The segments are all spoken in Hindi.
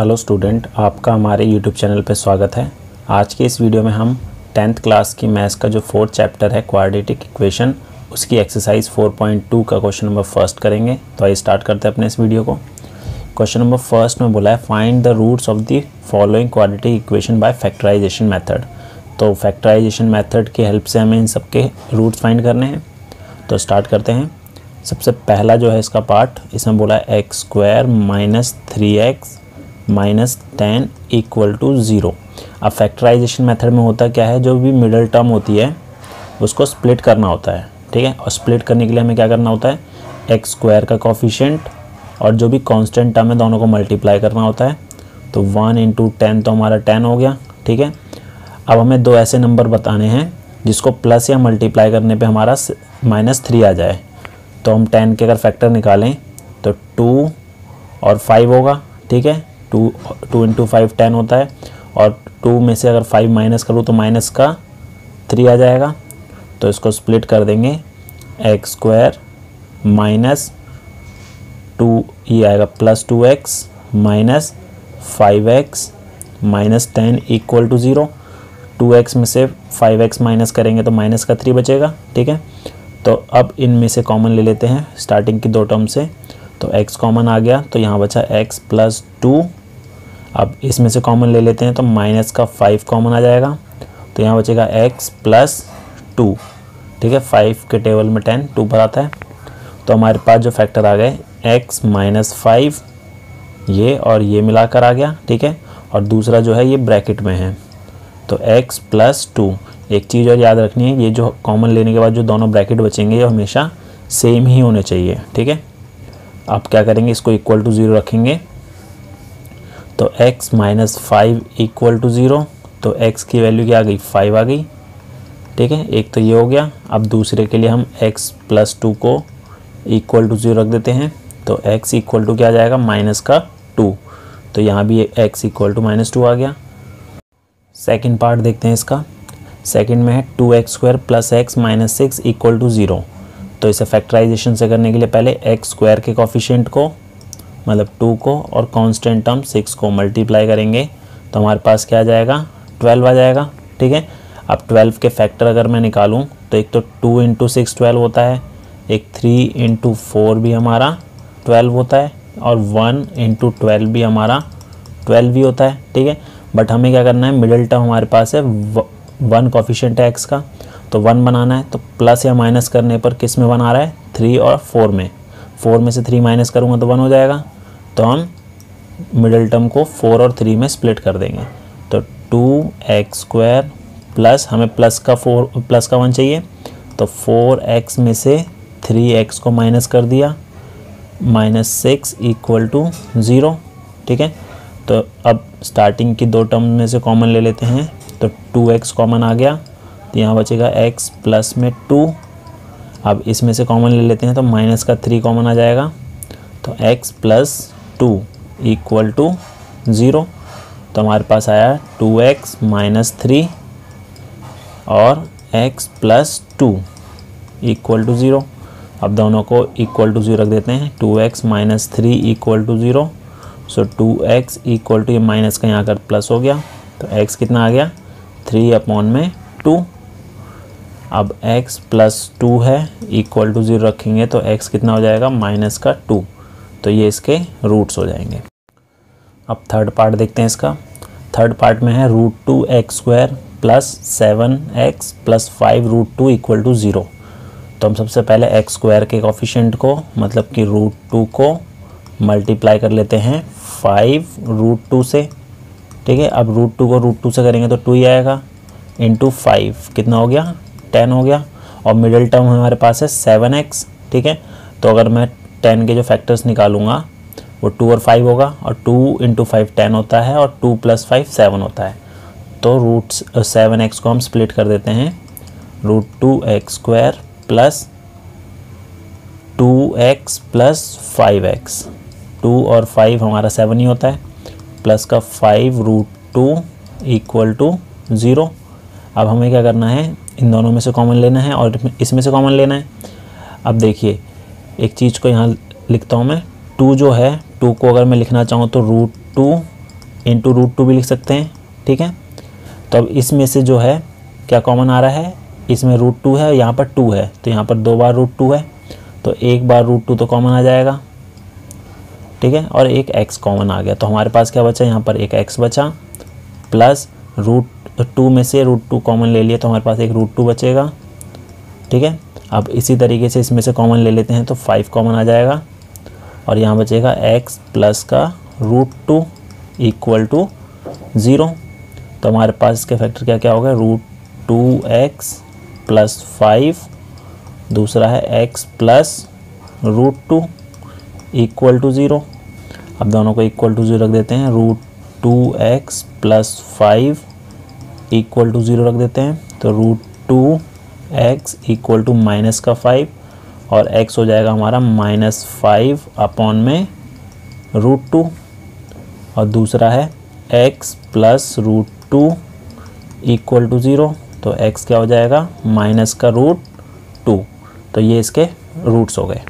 हेलो स्टूडेंट, आपका हमारे यूट्यूब चैनल पर स्वागत है। आज के इस वीडियो में हम 10th क्लास की मैथ्स का जो 4th चैप्टर है क्वाड्रेटिक इक्वेशन, उसकी एक्सरसाइज 4.2 का क्वेश्चन नंबर फर्स्ट करेंगे। तो आइए स्टार्ट करते हैं अपने इस वीडियो को। क्वेश्चन नंबर फर्स्ट में बोला है find the roots of the following quadratic equation by factorisation method. तो फैक्टराइजेशन मेथड की हेल्प से हमें इन सबके रूट्स फाइंड करने हैं। तो स्टार्ट करते हैं। सबसे पहला जो है इसका पार्ट, इसमें बोला है x square minus 3x minus 10 equal to 0। अब फैक्टराइजेशन मेथड में होता क्या है, जो भी मिडल टर्म होती है उसको स्प्लिट करना होता है, ठीक है। और स्प्लिट करने के लिए हमें क्या करना होता है, एक्स स्क्वायर का कोफिशिएंट और जो भी कांस्टेंट टर्म है दोनों को मल्टीप्लाई करना होता है। तो 1 इंटू 10 तो हमारा 10 हो गया, ठीक है। अब हमें दो ऐसे नंबर बताने हैं जिसको प्लस या मल्टीप्लाई करने पे हमारा -3 आ जाए। तो हम 10 के अगर फैक्टर निकालें तो 2 और 5 होगा, ठीक है। 2 इंटू 5 10 होता है, और 2 में से अगर 5 माइनस करूँ तो माइनस का 3 आ जाएगा। तो इसको स्प्लिट कर देंगे, एक्स स्क्वायर माइनस 2 ये आएगा plus 2x minus 5x minus 10 equal to 0। 2x में से 5x माइनस करेंगे तो माइनस का 3 बचेगा, ठीक है। तो अब इनमें से कॉमन ले लेते हैं स्टार्टिंग की दो टर्म से। तो x कॉमन आ गया तो यहाँ बचा x प्लस 2। अब इसमें से कॉमन ले लेते हैं तो माइनस का 5 कॉमन आ जाएगा, तो यहाँ बचेगा x प्लस 2, ठीक है। 5 के टेबल में 10 2 पर आता है। तो हमारे पास जो फैक्टर आ गए x माइनस 5, ये और ये मिलाकर आ गया, ठीक है। और दूसरा जो है ये ब्रैकेट में है, तो x प्लस 2। एक चीज़ और याद रखनी है, ये जो कॉमन लेने के बाद जो दोनों ब्रैकेट बचेंगे ये हमेशा सेम ही होने चाहिए, ठीक है। अब क्या करेंगे, इसको इक्वल टू 0 रखेंगे। तो x माइनस 5 इक्वल टू 0, तो x की वैल्यू क्या आ गई, 5 आ गई, ठीक है। एक तो ये हो गया। अब दूसरे के लिए हम x प्लस 2 को इक्वल टू 0 रख देते हैं। तो x इक्वल टू क्या आ जाएगा, माइनस का 2। तो यहाँ भी x इक्वल टू -2 आ गया। सेकेंड पार्ट देखते हैं इसका। सेकेंड में है 2x square plus x minus 6 equal to 0। तो इसे फैक्टराइजेशन से करने के लिए पहले x स्क्वायर के कोफिशिएंट को, मतलब 2 को, और कांस्टेंट टर्म 6 को मल्टीप्लाई करेंगे तो हमारे पास क्या आ जाएगा, 12 आ जाएगा, ठीक है। अब 12 के फैक्टर अगर मैं निकालूं तो एक तो 2 इंटू 6 12 होता है, एक 3 इंटू 4 भी हमारा 12 होता है, और 1 इंटू 12 भी हमारा 12 भी होता है, ठीक है। बट हमें क्या करना है, मिडिल टर्म हमारे पास है 1 कोफिशिएंट है x का, तो 1 बनाना है। तो प्लस या माइनस करने पर किस में 1 आ रहा है, 3 और 4 में। 4 में से 3 माइनस करूँगा तो 1 हो जाएगा। तो हम मिडिल टर्म को 4 और 3 में स्प्लिट कर देंगे। तो 2x स्क्वायर प्लस, हमें प्लस का 1 चाहिए, तो 4x में से 3x को माइनस कर दिया, -6 इक्वल टू 0, ठीक है। तो अब स्टार्टिंग की दो टर्म में से कॉमन ले लेते हैं। तो 2x कॉमन आ गया, तो यहाँ बचेगा x प्लस में 2। अब इसमें से कॉमन ले लेते हैं तो माइनस का 3 कॉमन आ जाएगा, तो x प्लस 2 इक्वल टू 0। तो हमारे पास आया 2x माइनस 3 और x प्लस 2 इक्वल टू 0। अब दोनों को इक्वल टू 0 रख देते हैं। 2x minus 3 equal to 0। So 2x equal to, ये माइनस का यहाँ कर प्लस हो गया, तो x कितना आ गया, 3/2। अब x प्लस 2 है, इक्वल टू 0 रखेंगे तो x कितना हो जाएगा, माइनस का 2। तो ये इसके रूट्स हो जाएंगे। अब थर्ड पार्ट देखते हैं इसका। थर्ड पार्ट में है √2x square plus 7x plus 5√2 equal to 0। तो हम सबसे पहले x स्क्वायर के कोफिशिएंट को, मतलब कि √2 को मल्टीप्लाई कर लेते हैं 5√2 से, ठीक है। अब √2 को √2 से करेंगे तो 2 ही आएगा, इंटू 5 कितना हो गया, 10 हो गया। और मिडिल टर्म हमारे पास है 7x, ठीक है। तो अगर मैं 10 के जो फैक्टर्स निकालूंगा वो 2 और 5 होगा, और 2 इंटू 5 10 होता है, और 2 प्लस 5 7 होता है। तो 7x को हम स्प्लिट कर देते हैं, √2x square plus 2x plus 5x। 2 और 5 हमारा 7 ही होता है, प्लस का 5√2 इक्वल टू 0। अब हमें क्या करना है, इन दोनों में से कॉमन लेना है और इसमें से कॉमन लेना है। अब देखिए एक चीज़ को यहाँ लिखता हूँ मैं, 2 जो है, 2 को अगर मैं लिखना चाहूँ तो √2 इंटू रूट टू भी लिख सकते हैं, ठीक है। तो अब इसमें से जो है क्या कॉमन आ रहा है, इसमें रूट टू है, यहाँ पर 2 है, तो यहाँ पर 2 बार रूट 2 है, तो 1 बार रूट 2 तो कॉमन आ जाएगा, ठीक है। और एक x कॉमन आ गया, तो हमारे पास क्या बचा, यहाँ पर एक x बचा, प्लस रूट 2 में से रूट 2 कॉमन ले लिया तो हमारे पास एक रूट 2 बचेगा, ठीक है। अब इसी तरीके से इसमें से कॉमन ले लेते हैं तो 5 कॉमन आ जाएगा, और यहाँ बचेगा x प्लस का रूट 2 इक्वल टू 0। तो हमारे पास इसके फैक्टर क्या क्या होगा, रूट 2x प्लस 5, दूसरा है x plus root 2 equal to 0। अब दोनों को इक्वल टू 0 रख देते हैं, root 2x plus 5 equal to 0 रख देते हैं, तो root 2x equal to minus का 5, और x हो जाएगा हमारा -5 अपॉन में रूट 2, और दूसरा है x plus root 2 equal to 0, तो x क्या हो जाएगा, माइनस का रूट 2। तो ये इसके रूट्स हो गए।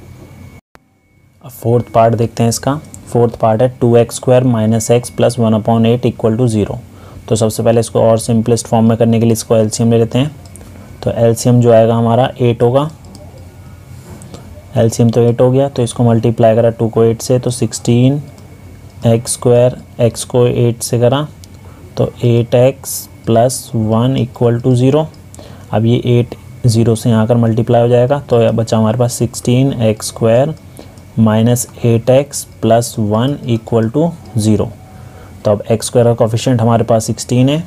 अब फोर्थ पार्ट देखते हैं इसका। फोर्थ पार्ट है 2x² minus x plus 1/8 equal to 0। तो सबसे पहले इसको और सिंपलेस्ट फॉर्म में करने के लिए इसको एलसीएम ले लेते हैं। तो एलसीएम जो आएगा हमारा 8 होगा, एलसीएम तो 8 हो गया, तो इसको मल्टीप्लाई करा 2 को 8 से, तो 16x², x को 8 से करा तो 8x प्लस 1 इक्वल टू 0। अब ये 8 0 से यहाँ कर मल्टीप्लाई हो जाएगा, तो बचा हमारे पास 16x² minus 8x plus 1 equal to 0। तो अब x² का कोफिशिएंट हमारे पास 16 है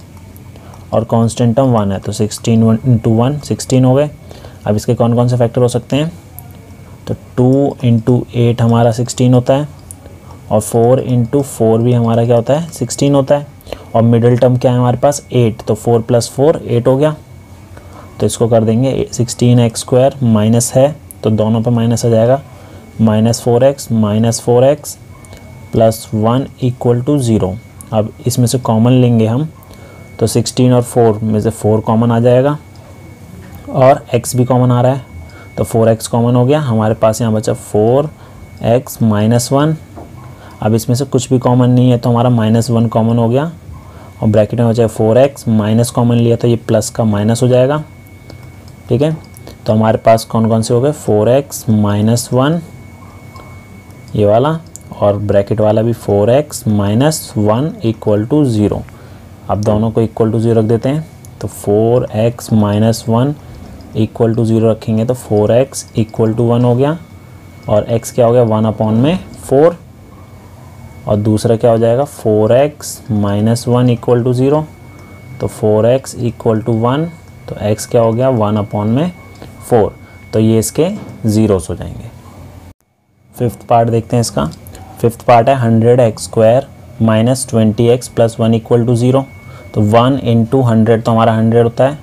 और कांस्टेंट टर्म 1 है, तो 16 इंटू 1 16 हो गए। अब इसके कौन कौन से फैक्टर हो सकते हैं, तो 2 इंटू 8 हमारा 16 होता है, और 4 इंटू 4 भी हमारा क्या होता है, 16 होता है, और मिडिल टर्म क्या है हमारे पास 8, तो 4 प्लस 4 8 हो गया। तो इसको कर देंगे 16x² माइनस है तो दोनों पे माइनस आ जाएगा, -4x प्लस 1 इक्वल टू 0। अब इसमें से कॉमन लेंगे हम, तो 16 और 4 में से 4 कॉमन आ जाएगा, और x भी कॉमन आ रहा है, तो 4x कॉमन हो गया। हमारे पास यहाँ बचा 4x माइनस 1। अब इसमें से कुछ भी कॉमन नहीं है तो हमारा -1 कॉमन हो गया, और ब्रैकेट में बचा 4x, माइनस कॉमन लिया तो ये प्लस का माइनस हो जाएगा, ठीक है। तो हमारे पास कौन कौन से हो गए, 4x माइनस 1 ये वाला, और ब्रैकेट वाला भी 4x माइनस 1 इक्वल टू 0। अब दोनों को इक्वल टू 0 रख देते हैं, तो 4x माइनस 1 इक्वल टू 0 रखेंगे तो 4x इक्वल टू 1 हो गया, और x क्या हो गया 1/4, और दूसरा क्या हो जाएगा 4x माइनस 1 इक्वल टू 0, तो 4x इक्वल टू 1, तो x क्या हो गया 1/4। तो ये इसके ज़ीरोस हो जाएंगे। फिफ्थ पार्ट देखते हैं इसका। फिफ्थ पार्ट है 100x² minus 20x plus 1 equal to 0। तो 1 इंटू 100 तो हमारा 100 होता है,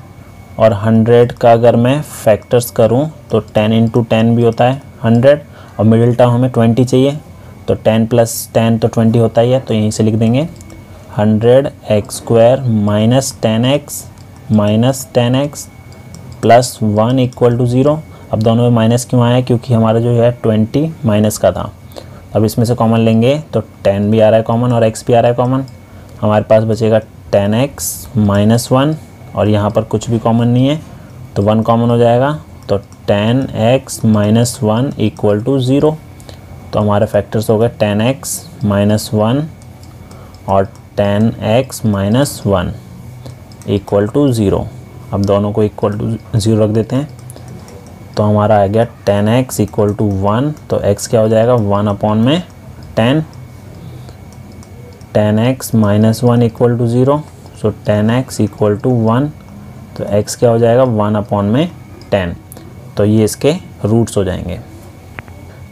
और 100 का अगर मैं फैक्टर्स करूं तो 10 इंटू 10 भी होता है 100, और मिडिल टर्म हमें 20 चाहिए, तो 10 प्लस 10 तो 20 होता ही है, तो यहीं से लिख देंगे 100x² minus 10x plus 1 equal to 0। अब दोनों में माइनस क्यों आया, क्योंकि हमारा जो है 20 माइनस का था। अब इसमें से कॉमन लेंगे तो 10 भी आ रहा है कॉमन, और x भी आ रहा है कॉमन, हमारे पास बचेगा 10x माइनस 1, और यहाँ पर कुछ भी कॉमन नहीं है तो 1 कॉमन हो जाएगा, तो 10x माइनस 1 इक्वल टू 0। तो हमारे फैक्टर्स हो गए 10x माइनस 1 और 10x माइनस 1 इक्वल टू 0। अब दोनों को इक्वल टू 0 रख देते हैं, तो हमारा आ गया 10x इक्वल टू 1, तो x क्या हो जाएगा 1/10, 10x minus 1 equal to 0, so 10x equal to 1, तो x क्या हो जाएगा 1/10। तो ये इसके रूट्स हो जाएंगे।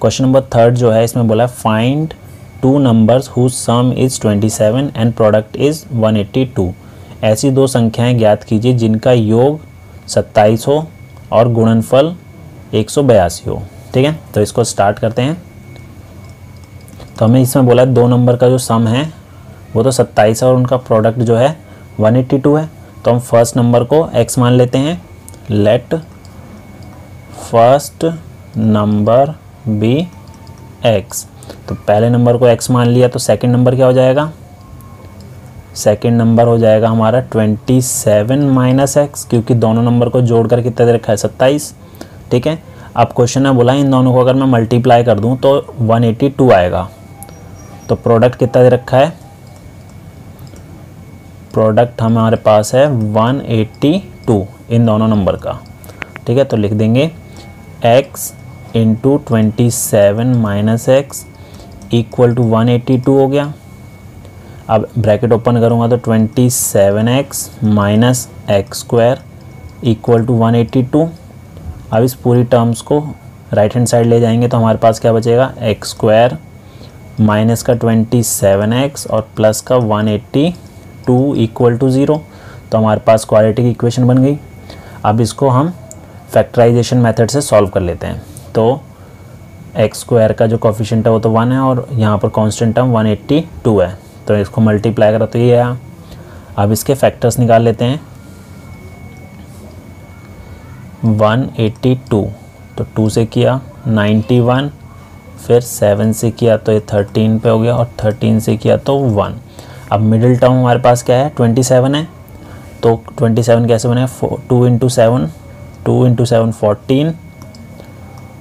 क्वेश्चन नंबर 3 जो है इसमें बोला find 2 numbers whose sum is 27 and product is 182। ऐसी 2 संख्याएं ज्ञात कीजिए जिनका योग 27 हो और गुणनफल 182 हो। ठीक है, तो इसको स्टार्ट करते हैं। तो हमें इसमें बोला 2 नंबर का जो सम है वो तो 27 है और उनका प्रोडक्ट जो है 182 है। तो हम फर्स्ट नंबर को x मान लेते हैं। Let first number be x। तो पहले नंबर को x मान लिया तो सेकंड नंबर क्या हो जाएगा सेकेंड नंबर हो जाएगा हमारा 27 माइनस एक्स, क्योंकि दोनों नंबर को जोड़कर कितना दे रखा है 27। ठीक है, अब क्वेश्चन में बोला इन दोनों को अगर मैं मल्टीप्लाई कर दूं तो 182 आएगा। तो प्रोडक्ट कितना दे रखा है, प्रोडक्ट हमारे पास है 182 इन दोनों नंबर का। ठीक है, तो लिख देंगे x into 27 minus x equal to 182 हो गया। अब ब्रैकेट ओपन करूँगा तो 27x minus x square equal to 182। अब इस पूरी टर्म्स को राइट हैंड साइड ले जाएंगे तो हमारे पास क्या बचेगा, एक्स स्क्वायर माइनस का 27x और प्लस का 182 इक्वल टू 0। तो हमारे पास क्वाड्रेटिक इक्वेशन बन गई। अब इसको हम फैक्टराइजेशन मेथड से सॉल्व कर लेते हैं। तो एक्स स्क्वायर का जो कोफिशिएंट है वो तो 1 है और यहाँ पर कांस्टेंट टर्म 182 है, तो इसको मल्टीप्लाई करा तो ये आया। अब इसके फैक्टर्स निकाल लेते हैं। 182 तो 2 से किया 91, फिर 7 से किया तो ये 13 पे हो गया और 13 से किया तो 1। अब मिडिल टर्म हमारे पास क्या है, 27 है। तो 27 कैसे बनेगा, 2 इंटू 7 14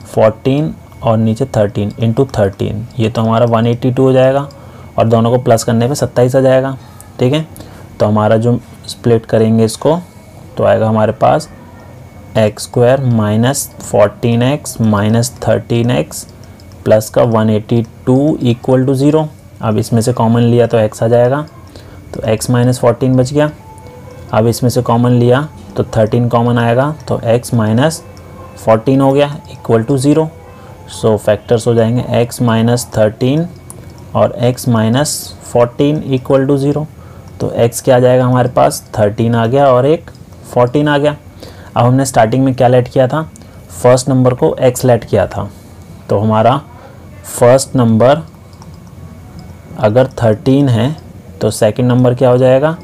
14 और नीचे 13 इंटू 13, ये तो हमारा 182 हो जाएगा और दोनों को प्लस करने पे 27 आ जाएगा। ठीक है, तो हमारा जो स्प्लिट करेंगे इसको तो आएगा हमारे पास x square minus 14x minus 13x plus का 182 इक्वल टू 0। अब इसमें से कॉमन लिया तो x आ जाएगा, तो x माइनस 14 बच गया। अब इसमें से कॉमन लिया तो 13 कॉमन आएगा तो x माइनस 14 हो गया इक्वल टू 0। सो फैक्टर्स हो जाएंगे x माइनस 13 और x माइनस 14 इक्वल टू 0। तो x क्या आ जाएगा हमारे पास, 13 आ गया और एक 14 आ गया। अब हमने स्टार्टिंग में क्या लेट किया था, फर्स्ट नंबर को x लेट किया था। तो हमारा फर्स्ट नंबर अगर 13 है तो सेकंड नंबर क्या हो जाएगा,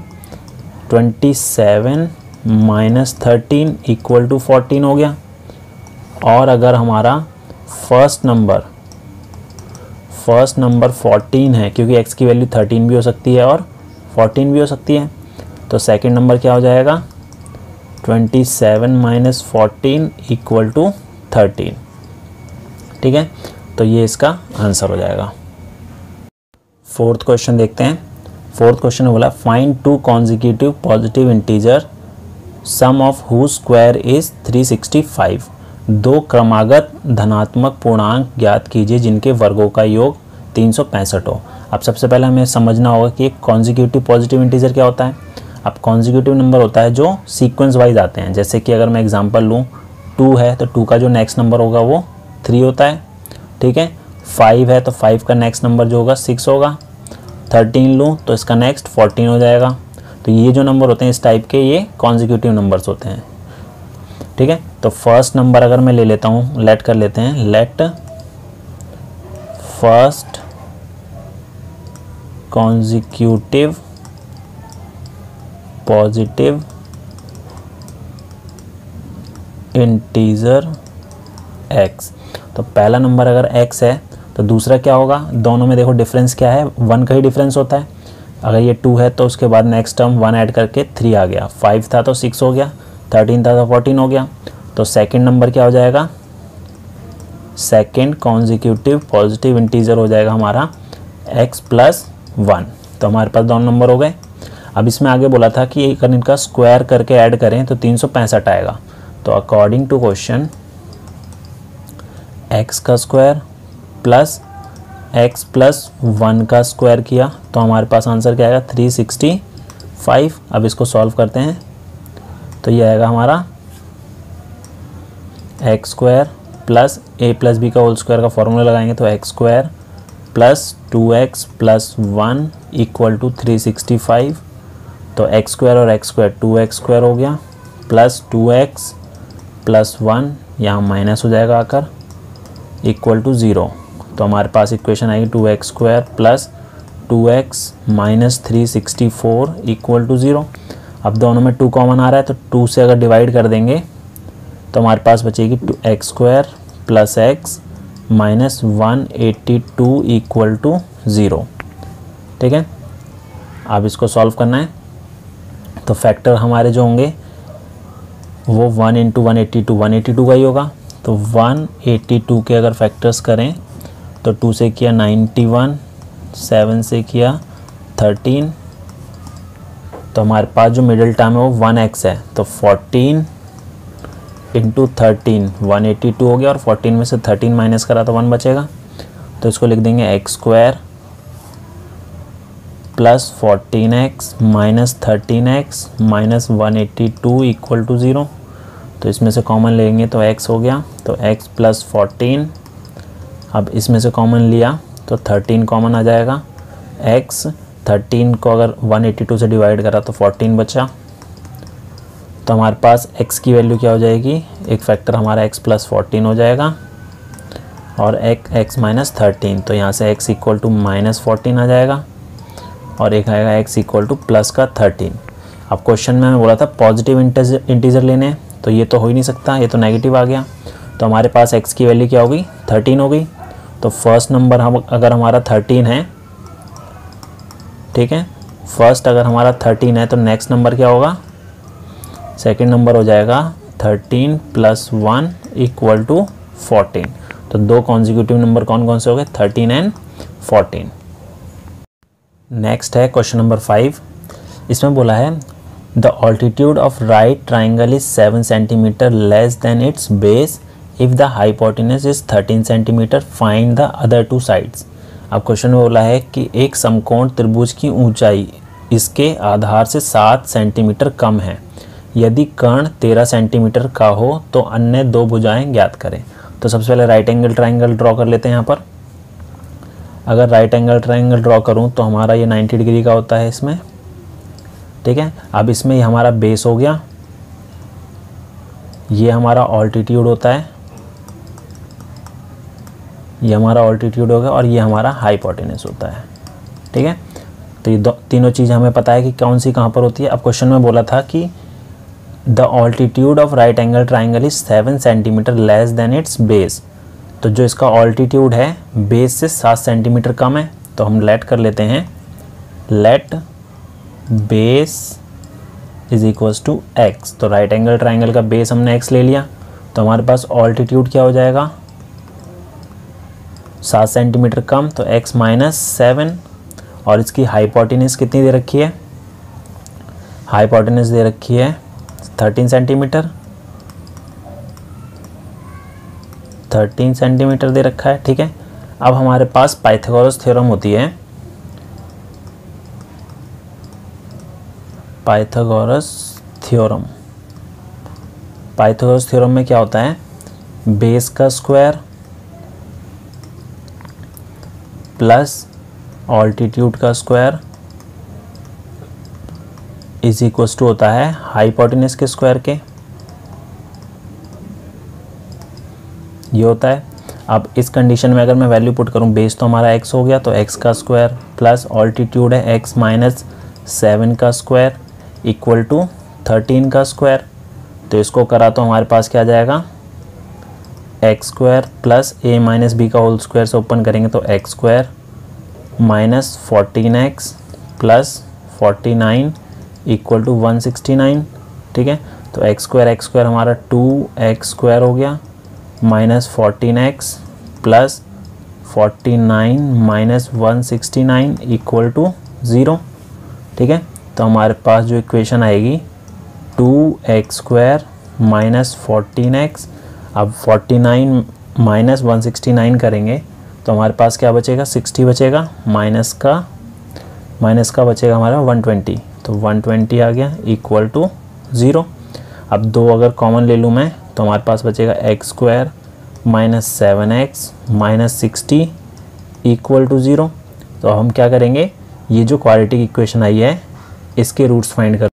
27 माइनस 13 इक्वल टू 14 हो गया। और अगर हमारा फर्स्ट नंबर 14 है, क्योंकि x की वैल्यू 13 भी हो सकती है और 14 भी हो सकती है, तो सेकंड नंबर क्या हो जाएगा, 27 माइनस 14 इक्वल टू 13। ठीक है, तो ये इसका आंसर हो जाएगा। फोर्थ क्वेश्चन देखते हैं। फोर्थ क्वेश्चन में बोला find 2 consecutive positive integer sum of whose square is 365। 2 क्रमागत धनात्मक पूर्णांक ज्ञात कीजिए जिनके वर्गों का योग 365 हो। अब सबसे पहले हमें समझना होगा कि कॉन्जिक्यूटिव पॉजिटिव इंटीजर क्या होता है। अब कॉन्जिक्यूटिव नंबर होता है जो सीक्वेंस वाइज आते हैं। जैसे कि अगर मैं एग्जांपल लूँ 2 है तो 2 का जो नेक्स्ट नंबर होगा वो 3 होता है। ठीक है, 5 है तो 5 का नेक्स्ट नंबर जो होगा 6 होगा। 13 लूँ तो इसका नेक्स्ट 14 हो जाएगा। तो ये जो नंबर होते हैं इस टाइप के ये कॉन्जिक्यूटिव नंबर्स होते हैं। ठीक है, तो फर्स्ट नंबर अगर मैं ले लेता हूँ, लेट कर लेते हैं, let first consecutive positive integer x। तो पहला नंबर अगर x है तो दूसरा क्या होगा, दोनों में देखो डिफरेंस क्या है, 1 का ही डिफरेंस होता है। अगर ये 2 है तो उसके बाद नेक्स्ट टर्म 1 ऐड करके 3 आ गया। 5 था तो 6 हो गया, 13 था तो 14 हो गया। तो सेकंड नंबर क्या हो जाएगा, सेकंड कॉन्जिक्यूटिव पॉजिटिव इंटीजर हो जाएगा हमारा x प्लस 1। तो हमारे पास दोनों नंबर हो गए। अब इसमें आगे बोला था कि अगर इनका स्क्वायर करके ऐड करें तो 365 आएगा। तो अकॉर्डिंग टू क्वेश्चन x का स्क्वायर प्लस x प्लस 1 का स्क्वायर किया तो हमारे पास आंसर क्या आएगा, 365। अब इसको सॉल्व करते हैं तो ये आएगा हमारा x square plus a plus b का होल स्क्वायर का फॉर्मूला लगाएंगे तो x square plus 2x plus 1 equal to 365। तो एक्स स्क्वायर और एक्स स्क्वायर 2x स्क्वायर हो गया प्लस 2x प्लस 1 यहाँ माइनस हो जाएगा आकर इक्वल टू 0। तो हमारे पास इक्वेशन आएगी 2x square plus 2x minus 364 equal to 0। अब दोनों में 2 कॉमन आ रहा है तो 2 से अगर डिवाइड कर देंगे तो हमारे पास बचेगी x square plus x minus 182 equal to 0। ठीक है, अब इसको सॉल्व करना है। तो फैक्टर हमारे जो होंगे वो 1 × 182 182 का ही होगा। तो 182 के अगर फैक्टर्स करें तो 2 से किया 91, 7 से किया 13, तो हमारे पास जो मिडिल टर्म है वो 1x है। तो 14 × 13 182 हो गया, और 14 में से 13 माइनस करा तो 1 बचेगा। तो इसको लिख देंगे x² plus 14x minus 13x minus 182 equal to 0। तो इसमें से कॉमन लेंगे तो x हो गया, तो x प्लस 14। अब इसमें से कॉमन लिया तो 13 कॉमन आ जाएगा। x 13 को अगर 182 से डिवाइड करा तो 14 बचा। तो हमारे पास x की वैल्यू क्या हो जाएगी, एक फैक्टर हमारा x प्लस 14 हो जाएगा और x माइनस 13। तो यहाँ से x इक्वल टू माइनस 14 आ जाएगा और एक आएगा x इक्वल टू प्लस का 13। अब क्वेश्चन में मैं बोला था पॉजिटिव इंटीजर लेने, तो ये तो हो ही नहीं सकता, ये तो नेगेटिव आ गया। तो हमारे पास x की वैल्यू क्या होगी, 13 हो गई। तो फर्स्ट नंबर हम अगर हमारा 13 है, ठीक है, फर्स्ट अगर हमारा 13 है तो नेक्स्ट नंबर क्या होगा, सेकंड नंबर हो जाएगा 13 + 1 इक्वल टू 14। तो दो कॉन्जिक्यूटिव नंबर कौन कौन से हो गए, 13 एंड 14। नेक्स्ट है क्वेश्चन नंबर 5। इसमें बोला है the altitude of right triangle is 7 centimetre less than it's base if the hypotenuse is 13 centimetre, find the other two sides. अब क्वेश्चन में बोला है कि एक समकोण त्रिभुज की ऊंचाई इसके आधार से 7 सेंटीमीटर कम है। यदि कर्ण 13 सेंटीमीटर का हो तो अन्य दो भुजाएं ज्ञात करें। तो सबसे पहले राइट एंगल ट्राइंगल ड्रॉ कर लेते हैं। यहाँ पर अगर राइट एंगल ट्राइंगल ड्रॉ करूँ तो हमारा ये 90 डिग्री का होता है इसमें, ठीक है। अब इसमें ये हमारा बेस हो गया, ये हमारा ऑल्टीट्यूड होता है, ये हमारा ऑल्टीट्यूड हो गया, और ये हमारा हाइपोटेनस होता है, ठीक है। तो ये तीनों चीज़ हमें पता है कि कौन सी कहाँ पर होती है। अब क्वेश्चन में बोला था कि the altitude of right angle triangle is 7 centimetre less than it's base. तो जो इसका ऑल्टीट्यूड है बेस से 7 सेंटीमीटर कम है, तो हम लेट कर लेते हैं, let base is equals to x। तो राइट एंगल ट्राइंगल का बेस हमने x ले लिया, तो हमारे पास ऑल्टीट्यूड क्या हो जाएगा, 7 सेंटीमीटर कम, तो x माइनस 7। और इसकी हाइपोटेनस कितनी दे रखी है, हाइपोटेनस दे रखी है 13 सेंटीमीटर, 13 सेंटीमीटर दे रखा है, ठीक है। अब हमारे पास पाइथागोरस थ्योरम होती है, पाइथागोरस थ्योरम। पाइथागोरस थ्योरम में क्या होता है, बेस का स्क्वायर प्लस ऑल्टीट्यूड का स्क्वायर इज इक्वल्स टू होता है हाइपोटेनस के स्क्वायर के, ये होता है। अब इस कंडीशन में अगर मैं वैल्यू पुट करूं, बेस तो हमारा x हो गया, तो x का स्क्वायर प्लस ऑल्टीट्यूड है x माइनस 7 का स्क्वायर इक्वल टू 13 का स्क्वायर। तो इसको करा तो हमारे पास क्या आ जाएगा, x square plus a minus b का होल स्क्वायर से ओपन करेंगे तो x square minus 14x plus 49 equal to 169, ठीक है। तो एक्स स्क्वायर हमारा 2x स्क्वायर हो गया minus 14x plus 49 minus 169 equal to 0, ठीक है। तो हमारे पास जो इक्वेशन आएगी 2x स्क्वायर माइनस 14x, अब 49 माइनस 169 करेंगे तो हमारे पास क्या बचेगा, 60 बचेगा, माइनस का बचेगा हमारा 120, तो 120 आ गया इक्वल टू 0। अब दो अगर कॉमन ले लूँ मैं तो हमारे पास बचेगा x square minus 7x minus 60 equal to 0। तो हम क्या करेंगे, ये जो क्वाड्रेटिक इक्वेशन आई है इसके रूट्स फाइंड कर।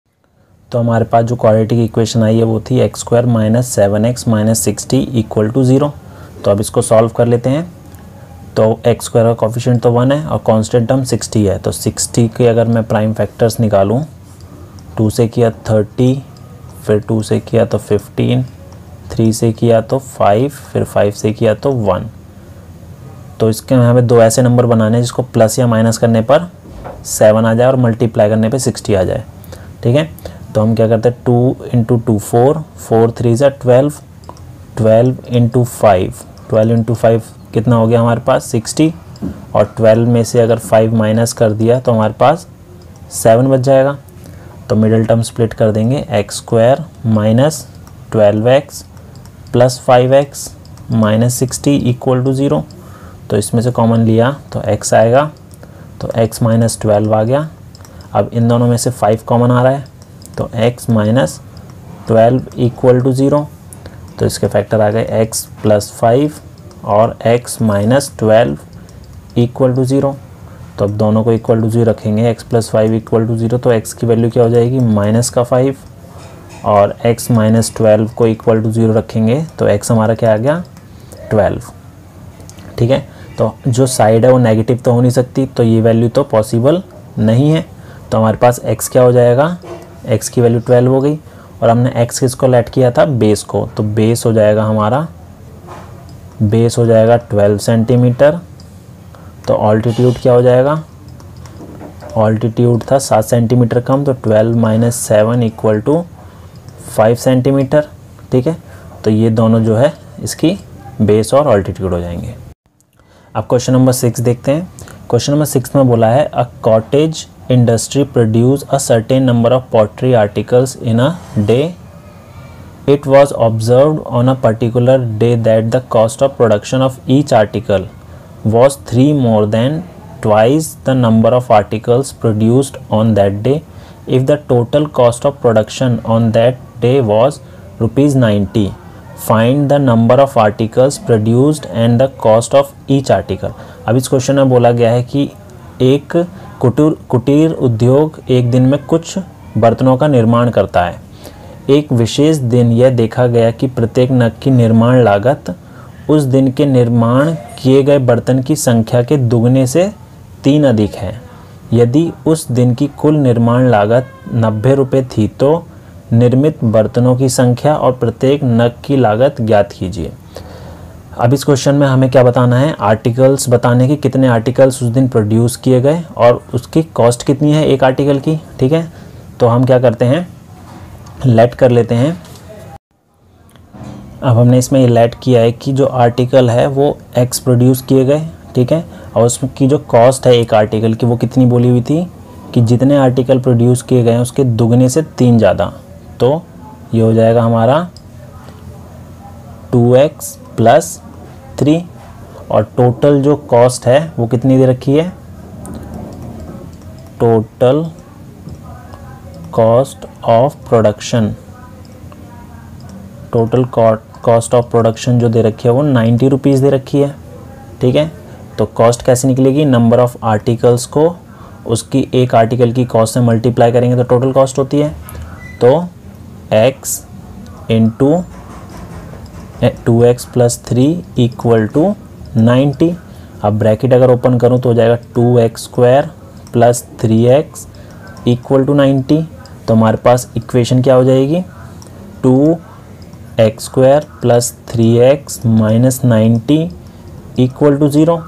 तो हमारे पास जो क्वाड्रेटिक इक्वेशन आई है वो थी x square minus 7x minus 60 equal to 0। तो अब इसको सॉल्व कर लेते हैं। तो एक्स स्क्वायर का कोफिशिएंट तो 1 है और कांस्टेंट टर्म 60 है, तो 60 के अगर मैं प्राइम फैक्टर्स निकालूं, 2 से किया 30, फिर 2 से किया तो 15, 3 से किया तो 5, फिर 5 से किया तो 1। तो इसके हमें दो ऐसे नंबर बनाने हैं जिसको प्लस या माइनस करने पर 7 आ जाए और मल्टीप्लाई करने पे 60 आ जाए। ठीक है, तो हम क्या करते हैं 2 × 2 4, 4 3 ज़ा 12, 12 × 5, 12 × 5 कितना हो गया हमारे पास 60, और 12 में से अगर 5 माइनस कर दिया तो हमारे पास 7 बच जाएगा। तो मिडिल टर्म स्प्लिट कर देंगे, x² minus 12x plus 5x minus 60 equal to 0। तो इसमें से कॉमन लिया तो x आएगा, तो x माइनस 12 आ गया। अब इन दोनों में से 5 कॉमन आ रहा है, तो x माइनस 12 इक्वल टू 0। तो इसके फैक्टर आ गए x प्लस 5 और x माइनस 12 इक्वल टू 0। तो अब दोनों को इक्वल टू 0 रखेंगे, x प्लस 5 इक्वल टू 0, तो x की वैल्यू क्या हो जाएगी माइनस का 5, और x माइनस 12 को इक्वल टू 0 रखेंगे तो x हमारा क्या आ गया 12। ठीक है, तो जो साइड है वो नेगेटिव तो हो नहीं सकती, तो ये वैल्यू तो पॉसिबल नहीं है। तो हमारे पास x क्या हो जाएगा, x की वैल्यू 12 हो गई, और हमने x किसको लेट किया था बेस को, तो बेस हो जाएगा हमारा, बेस हो जाएगा 12 सेंटीमीटर। तो ऑल्टीट्यूड क्या हो जाएगा, ऑल्टीट्यूड था 7 सेंटीमीटर कम, तो 12 माइनस 7 इक्वल टू 5 सेंटीमीटर। ठीक है, तो ये दोनों जो है इसकी बेस और ऑल्टीट्यूड हो जाएंगे। अब क्वेश्चन नंबर 6 देखते हैं। क्वेश्चन नंबर 6 में बोला है a cottage industry produce a certain number of pottery articles in a day. It was observed on a particular day that the cost of production of each article was 3 more than twice the number of articles produced on that day. If the total cost of production on that day was rupees 90, find the number of articles produced and the cost of each article. अब इस क्वेश्चन में बोला गया है कि एक कुटीर उद्योग एक दिन में कुछ बर्तनों का निर्माण करता है। एक विशेष दिन यह देखा गया कि प्रत्येक नग की निर्माण लागत उस दिन के निर्माण किए गए बर्तन की संख्या के दुगने से 3 अधिक है। यदि उस दिन की कुल निर्माण लागत 90 रुपये थी तो निर्मित बर्तनों की संख्या और प्रत्येक नग की लागत ज्ञात कीजिए। अब इस क्वेश्चन में हमें क्या बताना है, आर्टिकल्स बताने की, कितने आर्टिकल्स उस दिन प्रोड्यूस किए गए और उसकी कॉस्ट कितनी है एक आर्टिकल की। ठीक है, तो हम क्या करते हैं, लेट कर लेते हैं। अब हमने इसमें लेट किया है कि जो आर्टिकल है वो x प्रोड्यूस किए गए। ठीक है, और उसकी जो कॉस्ट है एक आर्टिकल की वो कितनी बोली हुई थी कि जितने आर्टिकल प्रोड्यूस किए गए हैं उसके दुगने से 3 ज़्यादा। तो ये हो जाएगा हमारा 2x प्लस 3, और टोटल जो कॉस्ट है वो कितनी दे रखी है, total cost of production, total cost of production जो दे रखी है वो 90 रुपीज़ दे रखी है। ठीक है, तो कॉस्ट कैसे निकलेगी, नंबर ऑफ आर्टिकल्स को उसकी एक आर्टिकल की कॉस्ट से मल्टीप्लाई करेंगे तो टोटल कॉस्ट होती है। तो x into 2x plus 3 equal to 90। अब ब्रैकेट अगर ओपन करूँ तो हो जाएगा 2x² plus 3x equal to 90। तो हमारे पास इक्वेशन क्या हो जाएगी, 2x² plus 3x minus 90 equal to 0।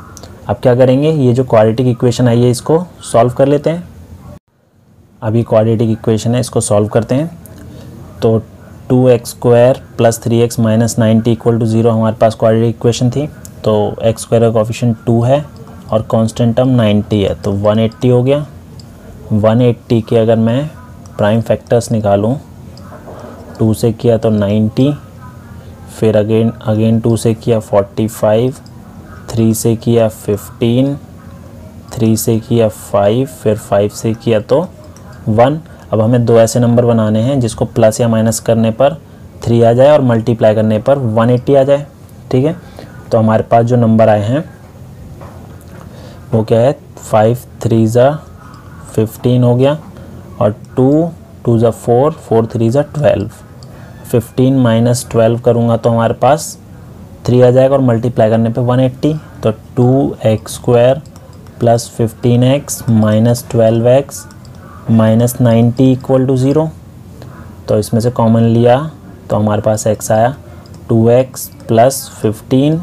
अब क्या करेंगे, ये जो क्वाड्रेटिक इक्वेशन आई है इसको सॉल्व कर लेते हैं। अभी क्वाड्रेटिक इक्वेशन है, इसको सॉल्व करते हैं। तो 2x² plus 3x minus 90 equal to 0 हमारे पास क्वाड्रेटिक इक्वेशन थी। तो x² का कोफिशिएंट 2 है और कांस्टेंट टर्म 90 है, तो 180 हो गया। 180 के अगर मैं प्राइम फैक्टर्स निकालूं, 2 से किया तो 90, फिर अगेन 2 से किया 45, 3 से किया 15, 3 से किया 5, फिर 5 से किया तो 1। अब हमें 2 ऐसे नंबर बनाने हैं जिसको प्लस या माइनस करने पर 3 आ जाए और मल्टीप्लाई करने पर 180 आ जाए। ठीक है, तो हमारे पास जो नंबर आए हैं वो क्या है, 5 3 ज़ा 15 हो गया, और 2 2 ज़ा 4, 4 3 ज़ा 12। 15 माइनस 12 करूँगा तो हमारे पास 3 आ जाएगा और मल्टीप्लाई करने पे 180। तो 2x² plus 15x minus 12x minus 90 equal to 0। तो इसमें से कॉमन लिया तो हमारे पास x आया, 2x प्लस 15,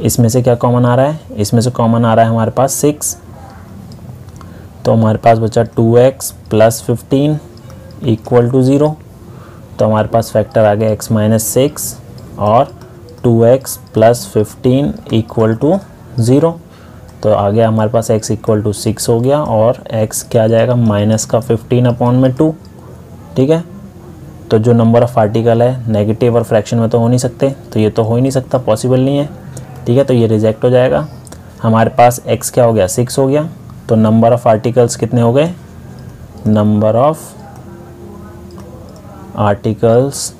इसमें से क्या कॉमन आ रहा है, इसमें से कॉमन आ रहा है हमारे पास 6। तो हमारे पास बचा 2x प्लस 15 इक्वल टू 0। तो हमारे पास फैक्टर आ गया x माइनस 6 और 2x प्लस 15 इक्वल टू 0। तो आ गया हमारे पास x इक्वल टू 6 हो गया और x क्या आ जाएगा माइनस का 15 अपॉन में 2। ठीक है, तो जो नंबर ऑफ आर्टिकल है नेगेटिव और फ्रैक्शन में तो हो नहीं सकते, तो ये तो हो ही नहीं सकता, पॉसिबल नहीं है। ठीक है, तो ये रिजेक्ट हो जाएगा। हमारे पास x क्या हो गया 6 हो गया, तो नंबर ऑफ आर्टिकल्स कितने हो गए, number of articles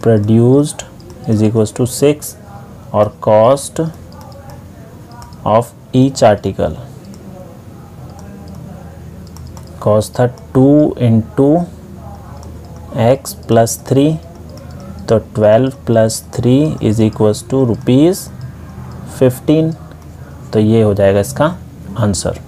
produced is equals to 6 और cost of each article, cost था 2 इंटू एक्स प्लस 3, तो 12 प्लस 3 इज इक्वल्स टू ₹15। तो ये हो जाएगा इसका आंसर।